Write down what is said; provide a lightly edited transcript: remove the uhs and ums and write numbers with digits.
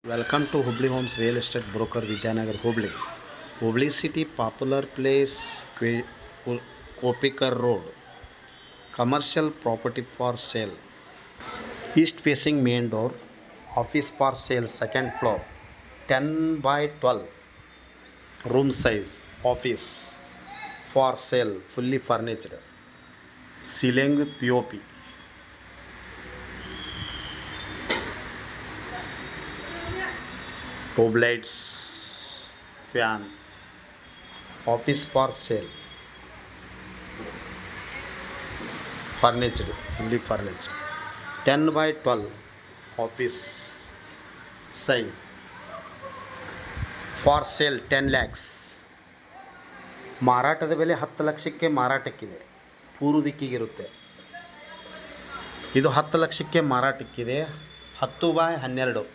Welcome to Hubli Homes Real Estate Broker Vidyanagar Hubli. Hubli City Popular Place Kopikar Road. Commercial property for sale. East facing main door. Office for sale second floor. 10 by 12. Room size. Office for sale fully furnished. Ceiling with POP. Tube lights, fan, office for sale, furnished, fully furnished. 10 by 12 office size for sale 10 lakhs. ಮಾರಾಟದ ಬೆಲೆ 10 ಲಕ್ಷಕ್ಕೆ ಮಾರಾಟಕ್ಕಿದೆ. ಪೂರ್ವ ದಿಕ್ಕಿಗಿರುತ್ತೆ. ಇದು 10 ಲಕ್ಷಕ್ಕೆ ಮಾರಾಟಕ್ಕಿದೆ. 10 by 12